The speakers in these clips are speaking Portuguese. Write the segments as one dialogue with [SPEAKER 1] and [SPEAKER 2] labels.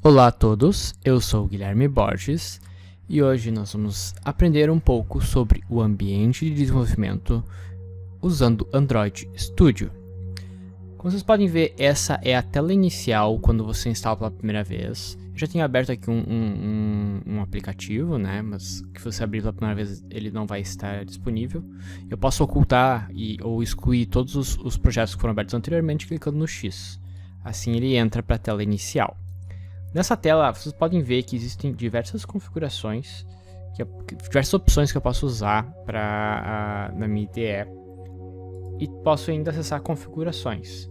[SPEAKER 1] Olá a todos, eu sou o Guilherme Borges e hoje nós vamos aprender um pouco sobre o ambiente de desenvolvimento usando Android Studio. Como vocês podem ver, essa é a tela inicial quando você instala pela primeira vez. Eu já tenho aberto aqui um aplicativo, né? Mas que você abrir pela primeira vez ele não vai estar disponível. Eu posso ocultar ou excluir todos os projetos que foram abertos anteriormente clicando no X. Assim ele entra para a tela inicial. Nessa tela, vocês podem ver que existem diversas configurações, diversas opções que eu posso usar na minha IDE e posso ainda acessar configurações.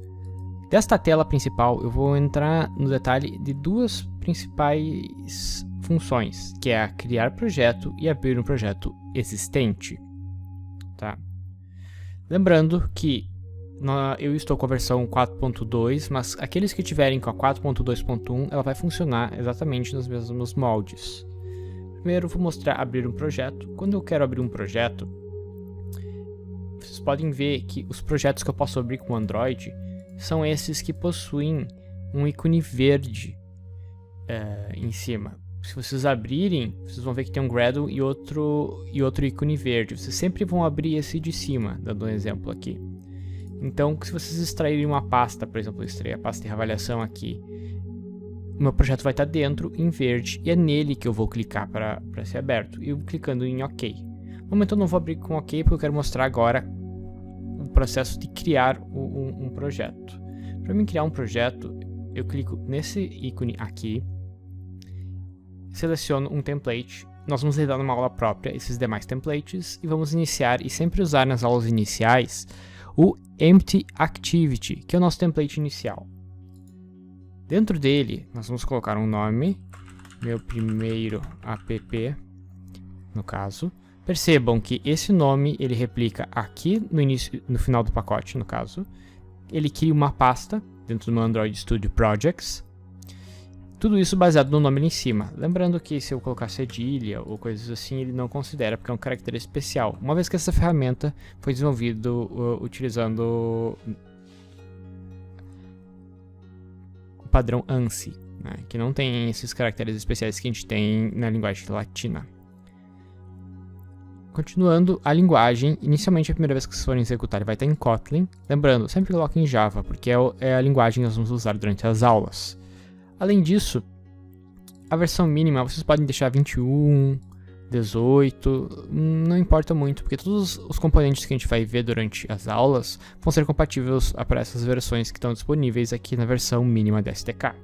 [SPEAKER 1] Desta tela principal, eu vou entrar no detalhe de duas principais funções, que é a criar projeto e abrir um projeto existente. Tá? Lembrando que eu estou com a versão 4.2, mas aqueles que tiverem com a 4.2.1, ela vai funcionar exatamente nos mesmos moldes. Primeiro, vou mostrar abrir um projeto. Quando eu quero abrir um projeto, vocês podem ver que os projetos que eu posso abrir com o Android são esses que possuem um ícone verde em cima. Se vocês abrirem, vocês vão ver que tem um Gradle e outro ícone verde. Vocês sempre vão abrir esse de cima, dando um exemplo aqui. Então, se vocês extraírem uma pasta, por exemplo, eu extraí a pasta de avaliação aqui, o meu projeto vai estar dentro, em verde, e é nele que eu vou clicar para ser aberto. E eu clicando em OK. No momento eu não vou abrir com OK, porque eu quero mostrar agora o processo de criar um projeto. Para mim criar um projeto, eu clico nesse ícone aqui, seleciono um template. Nós vamos lidar numa aula própria esses demais templates, e vamos iniciar, e sempre usar nas aulas iniciais, o Empty Activity, que é o nosso template inicial. Dentro dele, nós vamos colocar um nome, meu primeiro app, no caso. Percebam que esse nome ele replica aqui no final do pacote, no caso. Ele cria uma pasta dentro do meu Android Studio Projects. Tudo isso baseado no nome ali em cima. Lembrando que se eu colocar cedilha ou coisas assim, ele não considera, porque é um caractere especial. Uma vez que essa ferramenta foi desenvolvida utilizando o padrão ANSI, né, que não tem esses caracteres especiais que a gente tem na linguagem latina. Continuando a linguagem, inicialmente a primeira vez que vocês forem executar ele vai estar em Kotlin. Lembrando, sempre coloquem em Java, porque é a linguagem que nós vamos usar durante as aulas. Além disso, a versão mínima vocês podem deixar 21, 18, não importa muito, porque todos os componentes que a gente vai ver durante as aulas vão ser compatíveis para essas versões que estão disponíveis aqui na versão mínima da SDK.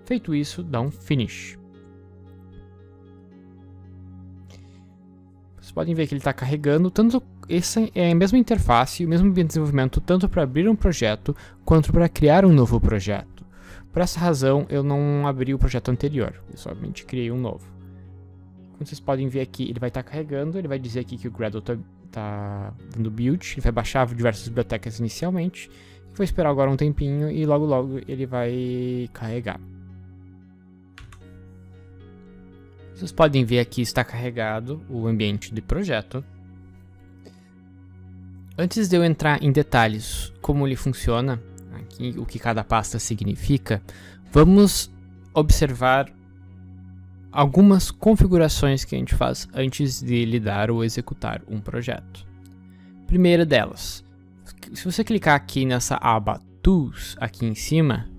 [SPEAKER 1] Feito isso, dá um Finish. Vocês podem ver que ele está carregando, essa é a mesma interface, o mesmo ambiente de desenvolvimento, tanto para abrir um projeto, quanto para criar um novo projeto. Por essa razão, eu não abri o projeto anterior, eu somente criei um novo. Como vocês podem ver aqui, ele vai estar carregando, ele vai dizer aqui que o Gradle está dando build, ele vai baixar diversas bibliotecas inicialmente, vou esperar agora um tempinho e logo ele vai carregar. Vocês podem ver aqui está carregado o ambiente de projeto. Antes de eu entrar em detalhes como ele funciona, aqui, o que cada pasta significa, vamos observar algumas configurações que a gente faz antes de lidar ou executar um projeto. Primeira delas, se você clicar aqui nessa aba Tools aqui em cima,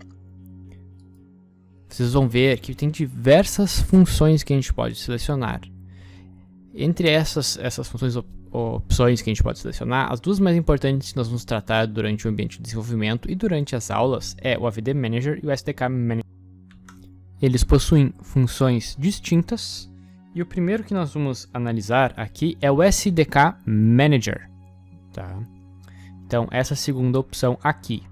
[SPEAKER 1] vocês vão ver que tem diversas funções que a gente pode selecionar. Entre essas funções opções que a gente pode selecionar, as duas mais importantes que nós vamos tratar durante o ambiente de desenvolvimento e durante as aulas é o AVD Manager e o SDK Manager. Eles possuem funções distintas e o primeiro que nós vamos analisar aqui é o SDK Manager. Tá? Então, essa segunda opção aqui.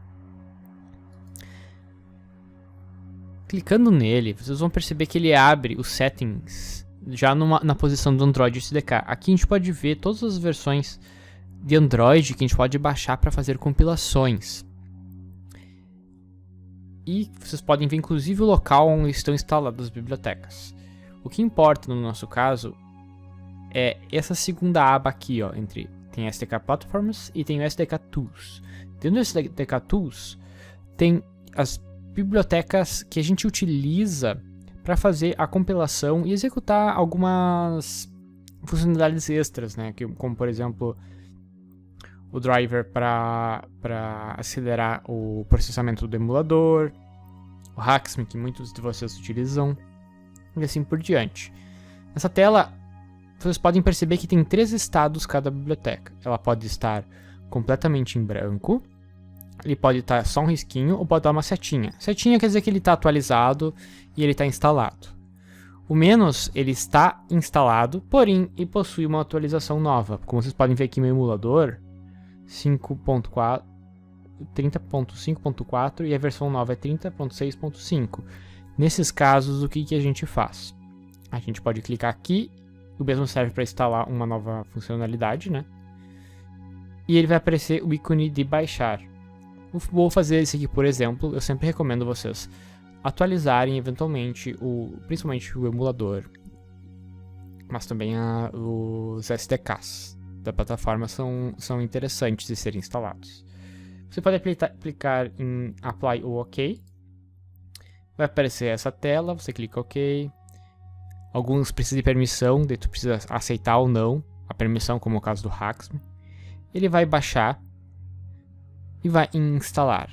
[SPEAKER 1] Clicando nele, vocês vão perceber que ele abre os settings já na posição do Android SDK. Aqui a gente pode ver todas as versões de Android que a gente pode baixar para fazer compilações. E vocês podem ver inclusive o local onde estão instaladas as bibliotecas. O que importa no nosso caso é essa segunda aba aqui, ó, tem SDK Platforms e tem o SDK Tools. Dentro do SDK Tools tem as bibliotecas que a gente utiliza para fazer a compilação e executar algumas funcionalidades extras, né? Como, por exemplo, o driver para acelerar o processamento do emulador, o Hacksmith, que muitos de vocês utilizam, e assim por diante. Nessa tela, vocês podem perceber que tem 3 estados cada biblioteca. Ela pode estar completamente em branco, ele pode estar só um risquinho ou pode dar uma setinha. Setinha quer dizer que ele está atualizado e ele está instalado. O menos, ele está instalado, porém, ele possui uma atualização nova. Como vocês podem ver aqui no emulador, 30.5.4 e a versão nova é 30.6.5. Nesses casos, o que a gente faz? A gente pode clicar aqui, o mesmo serve para instalar uma nova funcionalidade, né? E ele vai aparecer o ícone de baixar. Vou fazer isso aqui, por exemplo. Eu sempre recomendo vocês atualizarem eventualmente, principalmente o emulador, mas também os SDKs da plataforma são interessantes de serem instalados. Você pode aplicar em Apply ou OK. Vai aparecer essa tela, você clica OK. Alguns precisam de permissão, daí tu precisa aceitar ou não a permissão, como o caso do Hacksmith. Ele vai baixar e vai instalar.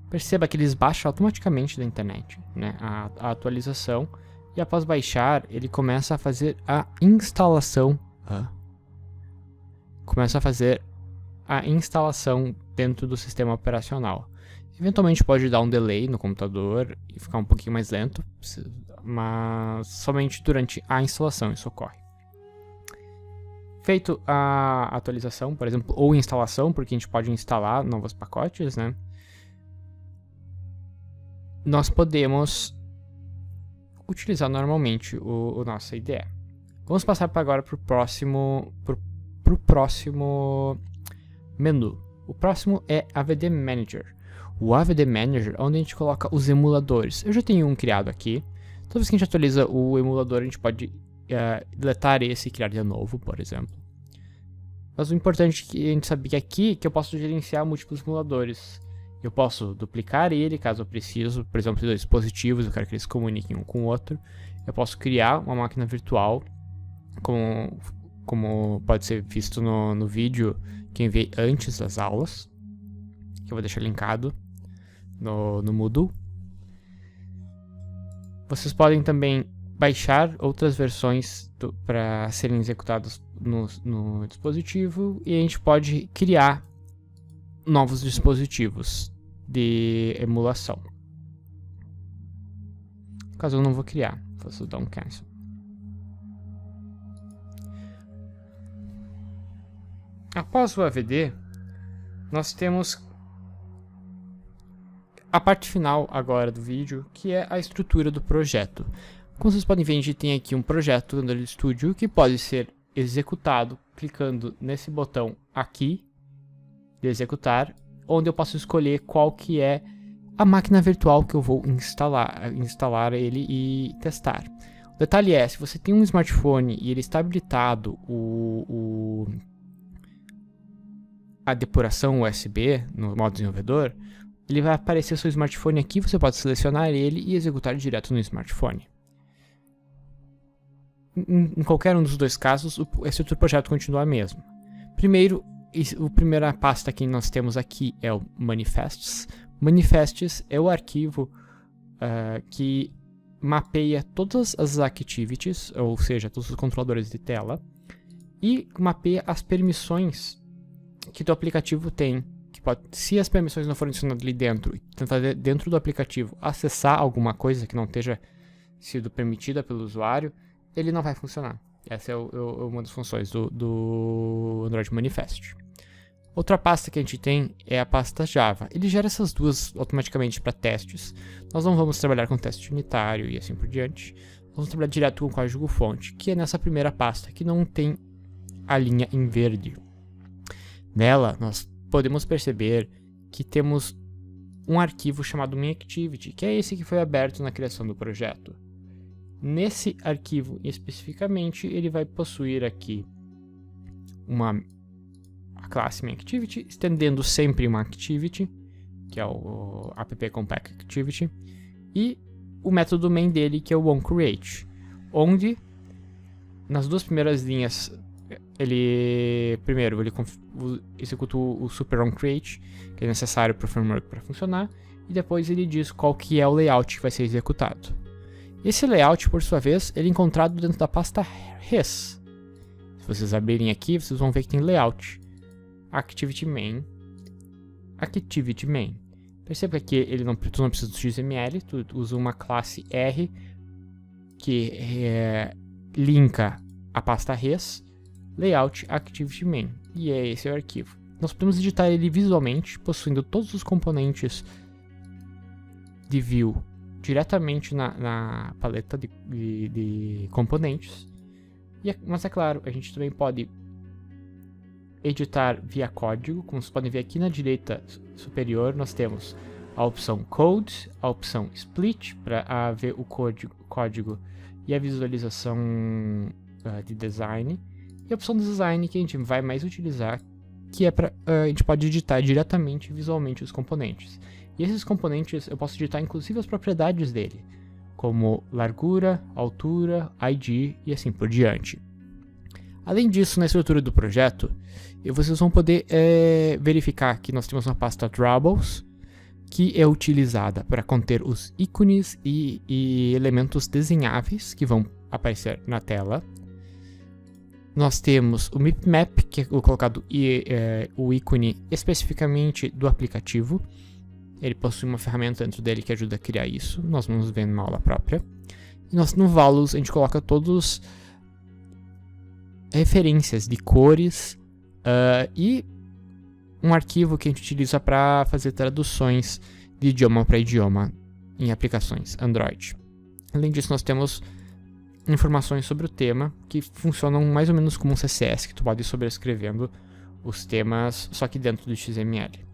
[SPEAKER 1] Perceba que eles baixam automaticamente da internet, né, a atualização, e após baixar, ele começa a fazer a instalação. Dentro do sistema operacional. Eventualmente pode dar um delay no computador e ficar um pouquinho mais lento, mas somente durante a instalação isso ocorre. Feito a atualização, por exemplo, ou instalação, porque a gente pode instalar novos pacotes, né? Nós podemos utilizar normalmente o nosso IDE. Vamos passar agora para o próximo menu. O próximo é AVD Manager. O AVD Manager é onde a gente coloca os emuladores. Eu já tenho um criado aqui. Toda vez que a gente atualiza o emulador, a gente pode deletar esse e criar de novo, por exemplo. Mas o importante é que a gente sabe que aqui que eu posso gerenciar múltiplos emuladores. Eu posso duplicar ele, caso eu preciso. Por exemplo, de 2 dispositivos, eu quero que eles se comuniquem um com o outro. Eu posso criar uma máquina virtual, como pode ser visto no vídeo que eu enviei antes das aulas, que eu vou deixar linkado no Moodle. Vocês podem também baixar outras versões para serem executadas no dispositivo, e a gente pode criar novos dispositivos de emulação. No caso eu não vou criar, posso dar um cancel. Após o AVD, nós temos a parte final agora do vídeo, que é a estrutura do projeto. Como vocês podem ver, a gente tem aqui um projeto do Android Studio que pode ser executado clicando nesse botão aqui de executar, onde eu posso escolher qual que é a máquina virtual que eu vou instalar ele e testar. O detalhe é, se você tem um smartphone e ele está habilitado a depuração USB no modo desenvolvedor, ele vai aparecer seu smartphone aqui, você pode selecionar ele e executar direto no smartphone. Em qualquer um dos 2 casos, a estrutura do projeto continua a mesma. Primeiro, a primeira pasta que nós temos aqui é o Manifests. Manifests é o arquivo que mapeia todas as activities, ou seja, todos os controladores de tela, e mapeia as permissões que o aplicativo tem. Se as permissões não forem adicionadas ali dentro, e tentar dentro do aplicativo acessar alguma coisa que não tenha sido permitida pelo usuário, ele não vai funcionar. Essa é uma das funções do Android Manifest. Outra pasta que a gente tem é a pasta Java. Ele gera essas duas automaticamente para testes. Nós não vamos trabalhar com teste unitário e assim por diante. Vamos trabalhar direto com o código-fonte, que é nessa primeira pasta, que não tem a linha em verde. Nela, nós podemos perceber que temos um arquivo chamado MainActivity, que é esse que foi aberto na criação do projeto. Nesse arquivo especificamente, ele vai possuir aqui a classe MainActivity, estendendo sempre uma activity, que é o app-compact-activity, e o método main dele, que é o onCreate, onde nas duas primeiras linhas ele executa o super onCreate, que é necessário para o framework para funcionar, e depois ele diz qual que é o layout que vai ser executado. Esse layout, por sua vez, ele é encontrado dentro da pasta res. Se vocês abrirem aqui, vocês vão ver que tem layout, activity main. Perceba que tu não precisa do XML, tu usa uma classe R que linka a pasta res, layout activity main, e é esse o arquivo. Nós podemos editar ele visualmente, possuindo todos os componentes de view diretamente na paleta de componentes. Mas é claro, a gente também pode editar via código. Como vocês podem ver aqui na direita superior, nós temos a opção Code, a opção Split para ver o código e a visualização de design, e a opção Design, que a gente vai mais utilizar, que é para a gente pode editar diretamente visualmente os componentes. E esses componentes eu posso editar inclusive as propriedades dele, como largura, altura, ID e assim por diante. Além disso, na estrutura do projeto, vocês vão poder verificar que nós temos uma pasta Troubles, que é utilizada para conter os ícones e elementos desenháveis que vão aparecer na tela. Nós temos o MipMap, que é colocado o ícone especificamente do aplicativo. Ele possui uma ferramenta dentro dele que ajuda a criar isso. Nós vamos ver numa aula própria. E no Valus a gente coloca todas referências de cores e um arquivo que a gente utiliza para fazer traduções de idioma para idioma em aplicações Android. Além disso, nós temos informações sobre o tema que funcionam mais ou menos como um CSS, que tu pode ir sobrescrevendo os temas, só que dentro do XML.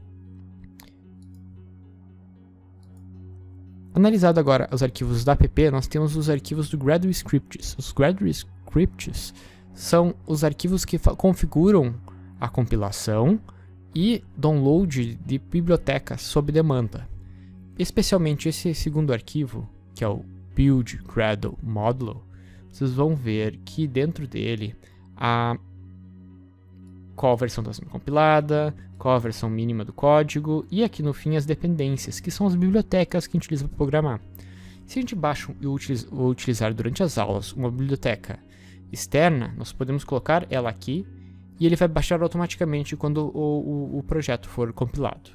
[SPEAKER 1] Analisado agora os arquivos da app, nós temos os arquivos do Gradle Scripts. Os Gradle Scripts são os arquivos que configuram a compilação e download de bibliotecas sob demanda. Especialmente esse segundo arquivo, que é o Build Gradle Modulo, vocês vão ver que dentro dele há qual versão está sendo compilada, qual a versão mínima do código e aqui no fim as dependências, que são as bibliotecas que a gente utiliza para programar. Se a gente baixa ou utilizar durante as aulas uma biblioteca externa, nós podemos colocar ela aqui e ele vai baixar automaticamente quando o projeto for compilado.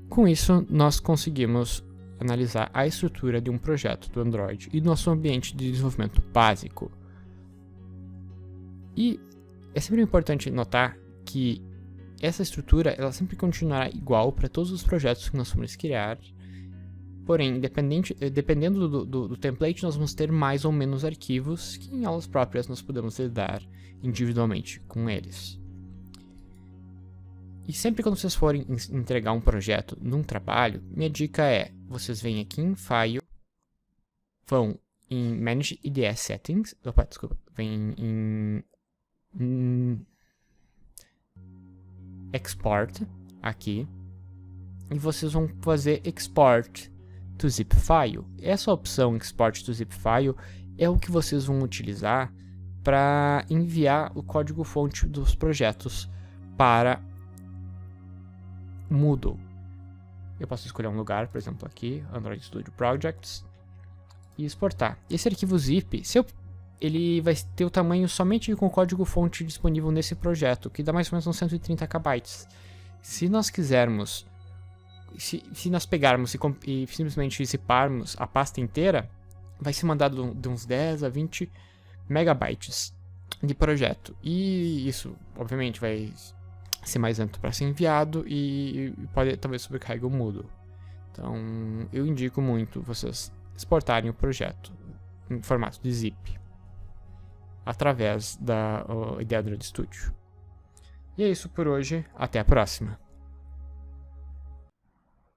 [SPEAKER 1] Com isso, nós conseguimos analisar a estrutura de um projeto do Android e do nosso ambiente de desenvolvimento básico. E é sempre importante notar que essa estrutura ela sempre continuará igual para todos os projetos que nós formos criar. Porém, dependendo do template, nós vamos ter mais ou menos arquivos que em aulas próprias nós podemos lidar individualmente com eles. E sempre quando vocês forem entregar um projeto num trabalho, minha dica é, vocês vêm aqui em File, vão em Manage IDE Settings, vem em Export, aqui, e vocês vão fazer Export to Zip File. Essa opção Export to Zip File é o que vocês vão utilizar para enviar o código-fonte dos projetos para Moodle. Eu posso escolher um lugar, por exemplo aqui, Android Studio Projects, e exportar. Esse arquivo zip, ele vai ter o tamanho somente com o código-fonte disponível nesse projeto, que dá mais ou menos uns 130 KB. Se nós quisermos, se nós pegarmos e simplesmente ziparmos a pasta inteira, vai ser mandado de uns 10 a 20 megabytes de projeto. E isso, obviamente, vai ser mais lento para ser enviado e pode talvez sobrecarregar o Moodle. Então, eu indico muito vocês exportarem o projeto em formato de zip através da IDE Android Studio. E é isso por hoje, até a próxima.